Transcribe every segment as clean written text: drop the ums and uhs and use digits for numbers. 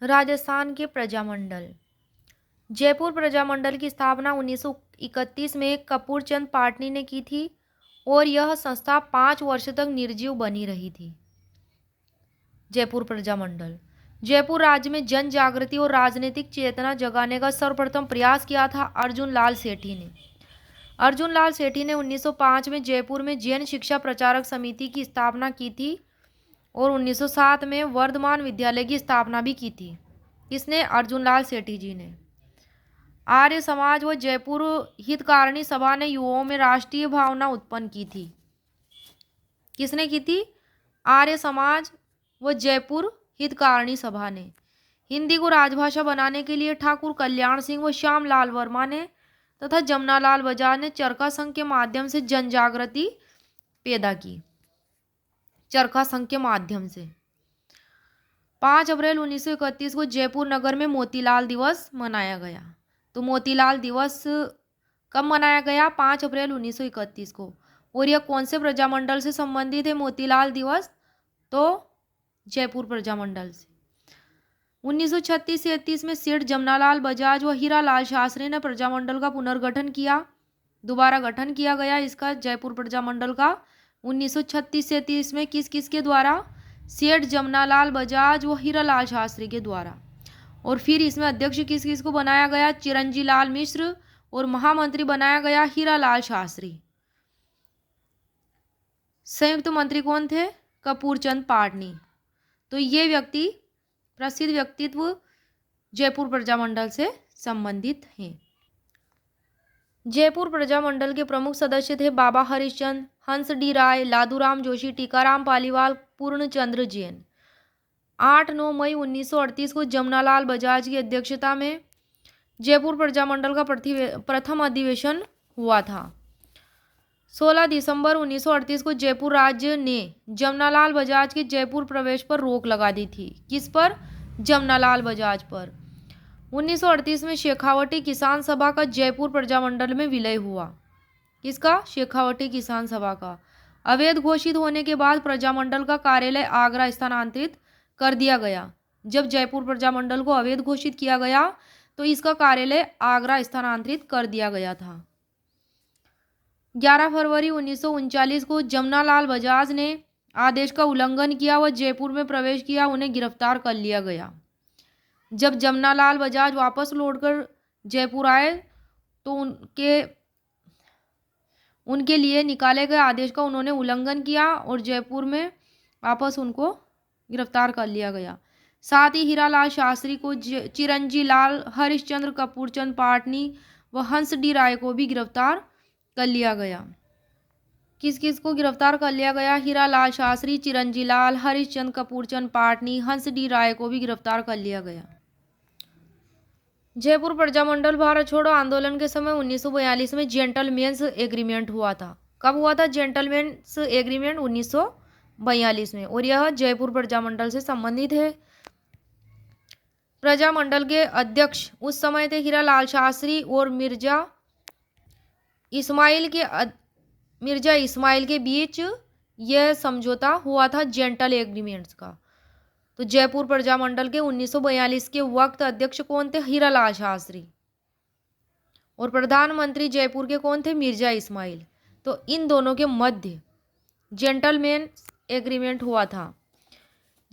राजस्थान के प्रजामंडल। जयपुर प्रजामंडल की स्थापना 1931 में कपूर चंद पाटनी ने की थी और यह संस्था 5 वर्ष तक निर्जीव बनी रही थी। जयपुर प्रजामंडल। जयपुर राज्य में जन जागृति और राजनीतिक चेतना जगाने का सर्वप्रथम प्रयास किया था अर्जुन लाल सेठी ने। अर्जुन लाल सेठी ने 1905 में जयपुर में जैन शिक्षा प्रचारक समिति की स्थापना की थी और 1907 में वर्धमान विद्यालय की स्थापना भी की थी। किसने? अर्जुन लाल सेठी जी ने। आर्य समाज व जयपुर हितकारिणी सभा ने युवाओं में राष्ट्रीय भावना उत्पन्न की थी। किसने की थी? आर्य समाज व जयपुर हितकारिणी सभा ने। हिंदी को राजभाषा बनाने के लिए ठाकुर कल्याण सिंह व श्याम लाल वर्मा ने तथा जमनालाल बजाज ने चरखा संघ के माध्यम से जन जागृति पैदा की। चरखा संघ के माध्यम से 5 अप्रैल 1931 को जयपुर नगर में मोतीलाल दिवस मनाया गया। तो मोतीलाल दिवस कब मनाया गया? 5 अप्रैल 1931 को। और यह कौन से प्रजामंडल से संबंधित है मोतीलाल दिवस? तो जयपुर प्रजामंडल से। 1936-37 में सेठ जमनालाल बजाज व हीरालाल शास्त्री ने प्रजामंडल का पुनर्गठन किया। दोबारा गठन किया गया इसका जयपुर प्रजामंडल का 1936-37 में। किस किस के द्वारा? सेठ जमनालाल बजाज व हीरालाल शास्त्री के द्वारा। और फिर इसमें अध्यक्ष किस किस को बनाया गया? चिरंजी लाल मिश्र। और महामंत्री बनाया गया हीरालाल शास्त्री। संयुक्त मंत्री कौन थे? कपूर चंद पाटनी। तो ये व्यक्ति प्रसिद्ध व्यक्तित्व जयपुर प्रजामंडल से संबंधित हैं। जयपुर प्रजामंडल के प्रमुख सदस्य थे बाबा हरिश्चंद्र, हंस डी राय, लादूराम जोशी, टीकाराम पालीवाल, पूर्णचंद्र जैन। 8-9 मई 1938 को जमनालाल बजाज की अध्यक्षता में जयपुर प्रजामंडल का प्रथम अधिवेशन हुआ था। 16 दिसंबर 1938 को जयपुर राज्य ने जमनालाल बजाज के जयपुर प्रवेश पर रोक लगा दी थी। किस पर? जमनालाल बजाज पर। 1938 में शेखावटी किसान सभा का जयपुर प्रजामंडल में विलय हुआ। किसका? शेखावटी किसान सभा का। अवैध घोषित होने के बाद प्रजामंडल का कार्यालय आगरा स्थानांतरित कर दिया गया। जब जयपुर प्रजामंडल को अवैध घोषित किया गया तो इसका कार्यालय आगरा स्थानांतरित कर दिया गया था। 11 फरवरी 1939 को जमनालाल बजाज ने आदेश का उल्लंघन किया व जयपुर में प्रवेश किया। उन्हें गिरफ्तार कर लिया गया। जब जमनालाल बजाज वापस लौटकर जयपुर आए तो उनके लिए निकाले गए आदेश का उन्होंने उल्लंघन किया और जयपुर में वापस उनको गिरफ्तार कर लिया गया। साथ ही हीरालाल शास्त्री को, चिरंजी लाल, हरिश्चंद्र, कपूरचंद पाटनी व हंस डी राय को भी गिरफ्तार कर लिया गया। किस किस को गिरफ्तार कर लिया गया? हीरालाल शास्त्री, चिरंजी लाल, हरिश्चंद्र, कपूरचंद पाटनी, हंस डी राय को भी गिरफ्तार कर लिया गया। जयपुर प्रजामंडल भारत छोड़ो आंदोलन के समय 1942 में जेंटलमैन्स एग्रीमेंट हुआ था। कब हुआ था जेंटलमैन्स एग्रीमेंट? 1942 में। और यह जयपुर प्रजामंडल से संबंधित है। प्रजामंडल के अध्यक्ष उस समय थे हीरालाल शास्त्री और मिर्जा इस्माइल के बीच यह समझौता हुआ था जेंटल एग्रीमेंट्स का। तो जयपुर प्रजामंडल के 1942 के वक्त अध्यक्ष कौन थे? हीरालाल शास्त्री। और प्रधानमंत्री जयपुर के कौन थे? मिर्जा इस्माइल। तो इन दोनों के मध्य जेंटलमैन एग्रीमेंट हुआ था।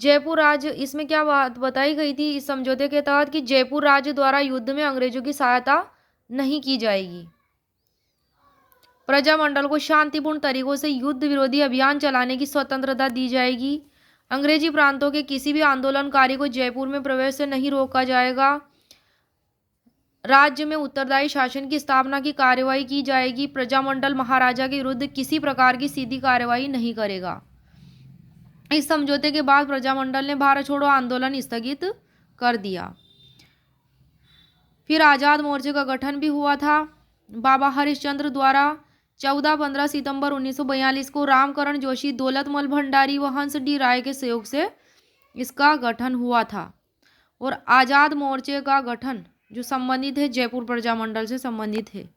जयपुर राज्य, इसमें क्या बात बताई गई थी इस समझौते के तहत? कि जयपुर राज्य द्वारा युद्ध में अंग्रेजों की सहायता नहीं की जाएगी। प्रजामंडल को शांतिपूर्ण तरीकों से युद्ध विरोधी अभियान चलाने की स्वतंत्रता दी जाएगी। अंग्रेजी प्रांतों के किसी भी आंदोलनकारी को जयपुर में प्रवेश से नहीं रोका जाएगा। राज्य में उत्तरदायी शासन की स्थापना की कार्यवाही की जाएगी। प्रजामंडल महाराजा के विरुद्ध किसी प्रकार की सीधी कार्यवाही नहीं करेगा। इस समझौते के बाद प्रजामंडल ने भारत छोड़ो आंदोलन स्थगित कर दिया। फिर आजाद मोर्चे का गठन भी हुआ था बाबा हरिश्चंद्र द्वारा। 14-15 सितंबर 1942 को रामकरण जोशी, दौलतमल भंडारी व हंस डी राय के सहयोग से इसका गठन हुआ था। और आजाद मोर्चे का गठन जो संबंधित है जयपुर प्रजामंडल से संबंधित है।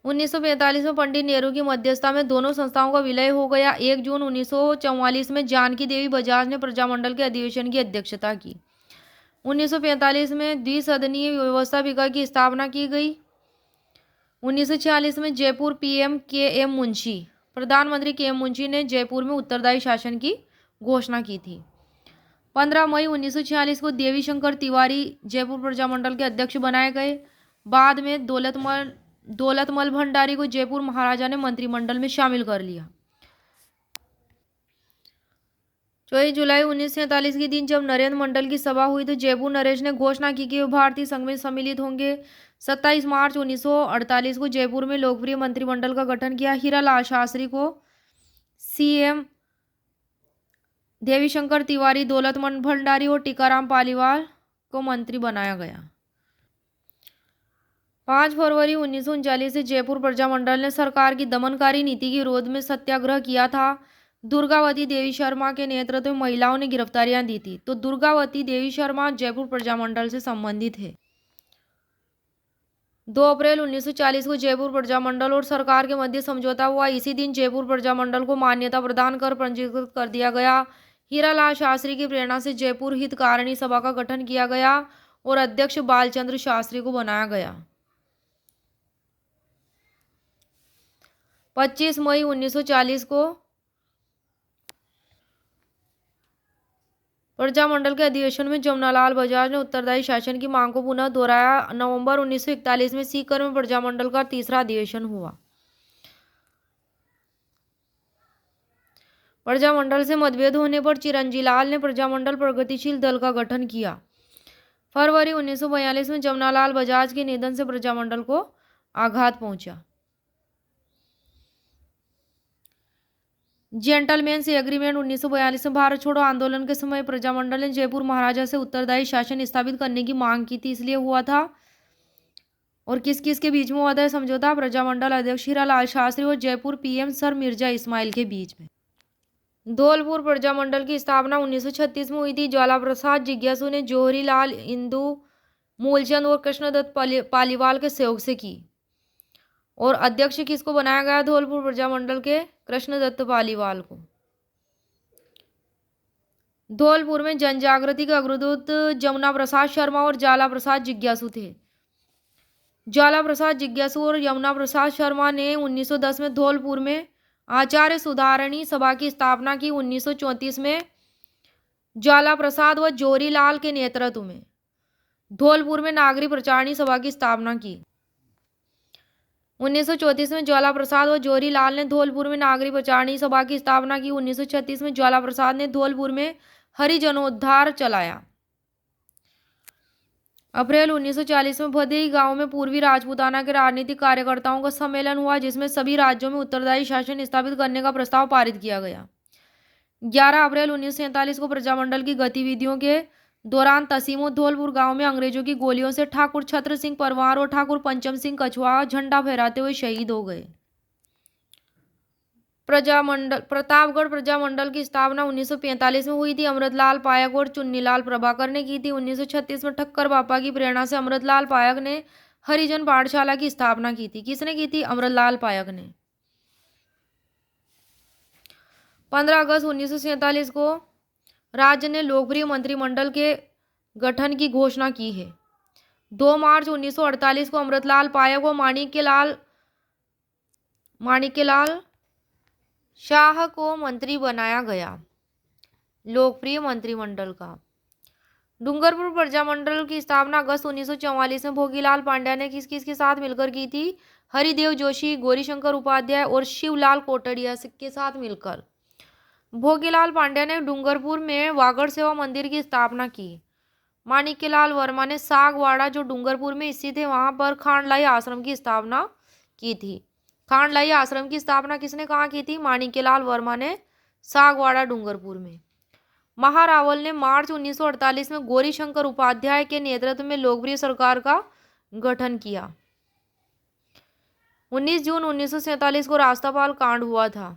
1945 में पंडित नेहरू की मध्यस्थता में दोनों संस्थाओं का विलय हो गया। 1 जून 1944 में जानकी देवी बजाज ने प्रजामंडल के अधिवेशन की अध्यक्षता की। 1945 में द्विसदनीय व्यवस्थापिका की स्थापना की गई। 1946 में जयपुर पीएम के एम मुंशी प्रधानमंत्री के एम मुंशी ने जयपुर में उत्तरदायी शासन की घोषणा की थी। 15 मई 1946 को देवी शंकर तिवारी जयपुर प्रजामंडल के अध्यक्ष बनाए गए। बाद में दौलतमल भंडारी को जयपुर महाराजा ने मंत्रिमंडल में शामिल कर लिया। 24 जुलाई 1947 के दिन जब नरेंद्र मंडल की सभा हुई तो जयपुर नरेश ने घोषणा की कि वे भारतीय संघ में सम्मिलित होंगे। 27 मार्च 1948 को जयपुर में लोकप्रिय मंत्रिमंडल का गठन किया। हीरालाल शास्त्री को सीएम, देवीशंकर तिवारी, दौलतमल भंडारी और टीकाराम पालीवाल को मंत्री बनाया गया। 5 फरवरी 1939 से जयपुर प्रजामंडल ने सरकार की दमनकारी नीति के विरोध में सत्याग्रह किया था। दुर्गावती देवी शर्मा के नेतृत्व में महिलाओं ने गिरफ्तारियां दी थी। तो दुर्गावती देवी शर्मा जयपुर प्रजामंडल से संबंधित है। 2 अप्रैल 1940 को जयपुर प्रजामंडल और सरकार के मध्य समझौता हुआ। इसी दिन जयपुर प्रजामंडल को मान्यता प्रदान कर पंजीकृत कर दिया गया। हीरालाल शास्त्री की प्रेरणा से जयपुर हितकारिणी सभा का गठन किया गया और अध्यक्ष बालचंद्र शास्त्री को बनाया गया। 25 मई 1940 को प्रजामंडल के अधिवेशन में जमनालाल बजाज ने उत्तरदायी शासन की मांग को पुनः दोहराया। नवंबर 1941 में सीकर में प्रजामंडल का तीसरा अधिवेशन हुआ। प्रजामंडल से मतभेद होने पर चिरंजीलाल ने प्रजामंडल प्रगतिशील दल का गठन किया। फरवरी 1942 में जमनालाल बजाज के निधन से प्रजामंडल को आघात पहुंचा। जेंटलमैन से एग्रीमेंट 1942 में भारत छोड़ो आंदोलन के समय प्रजामंडल ने जयपुर महाराजा से उत्तरदायी शासन स्थापित करने की मांग की थी, इसलिए हुआ था। और किस किस के बीच में हुआ था समझौता? प्रजामंडल अध्यक्ष हीरालाल शास्त्री और जयपुर पीएम सर मिर्जा इस्माइल के बीच में। धौलपुर प्रजामंडल की स्थापना 1936 में हुई थी। ज्वाला प्रसाद जिज्ञासु ने जौहरी लाल, इंदु मूलचंद और कृष्णदत्त पालीवाल के सहयोग से की। और अध्यक्ष किसको बनाया गया धौलपुर प्रजामंडल के? कृष्णदत्त पालीवाल को। धौलपुर में जनजागृति के अग्रदूत जमुना प्रसाद शर्मा और ज्वाला प्रसाद जिज्ञासु थे। ज्वाला प्रसाद जिज्ञासु और यमुना प्रसाद शर्मा ने 1910 में धौलपुर में आचार्य सुधारणी सभा की स्थापना की। 1934 में ज्वाला प्रसाद व जौहरी लाल के नेतृत्व में धौलपुर में नागरिक प्रचारणी सभा की स्थापना की। 1934 में ज्वाला प्रसाद व जौहरी लाल ने धौलपुर में नागरिक प्रचारणी सभा की स्थापना की। 1936 में ज्वाला प्रसाद ने धौलपुर में हरिजनोद्धार चलाया। अप्रैल 1940 में भदेई गांव में पूर्वी राजपूताना के राजनीतिक कार्यकर्ताओं का सम्मेलन हुआ, जिसमें सभी राज्यों में उत्तरदायी शासन स्थापित करने का प्रस्ताव पारित किया गया। 11 अप्रैल 1947 को प्रजामंडल की गतिविधियों के दौरान तसीमो धौलपुर गांव में अंग्रेजों की गोलियों से ठाकुर छत्र सिंह परमार और ठाकुर पंचम सिंह कछुआ झंडा फहराते हुए शहीद हो गए। प्रतापगढ़ प्रजामंडल की स्थापना 1945 में हुई थी। अमृतलाल पायक और चुन्नीलाल प्रभाकर ने की थी। 1936 में ठक्कर बापा की प्रेरणा से अमृतलाल पायक ने हरिजन पाठशाला की स्थापना की थी। किसने की थी? अमृतलाल पायक ने। 15 अगस्त 1947 को राज्य ने लोकप्रिय मंत्रिमंडल के गठन की घोषणा की है। 2 मार्च 1948 को अमृतलाल पायक को माणिक्यलाल शाह को मंत्री बनाया गया। लोकप्रिय मंत्रिमंडल का डूंगरपुर प्रजामंडल की स्थापना अगस्त 1944 में भोगीलाल पांड्या ने किस किस के साथ मिलकर की थी? हरिदेव जोशी, गौरीशंकर उपाध्याय और शिवलाल कोटड़िया के साथ मिलकर। भोगीलाल पांड्या ने डूंगरपुर में वागड़ सेवा मंदिर की स्थापना की। माणिक्यलाल वर्मा ने सागवाड़ा, जो डूंगरपुर में स्थित है, वहां पर खांडलाई आश्रम की स्थापना की थी। खांडलाई आश्रम की स्थापना किसने कहाँ की थी? माणिक्यलाल वर्मा ने सागवाड़ा डूंगरपुर में। महारावल ने मार्च 1948 में गौरीशंकर उपाध्याय के नेतृत्व में लोकप्रिय सरकार का गठन किया। 19 जून 1947 को रास्तापाल कांड हुआ था।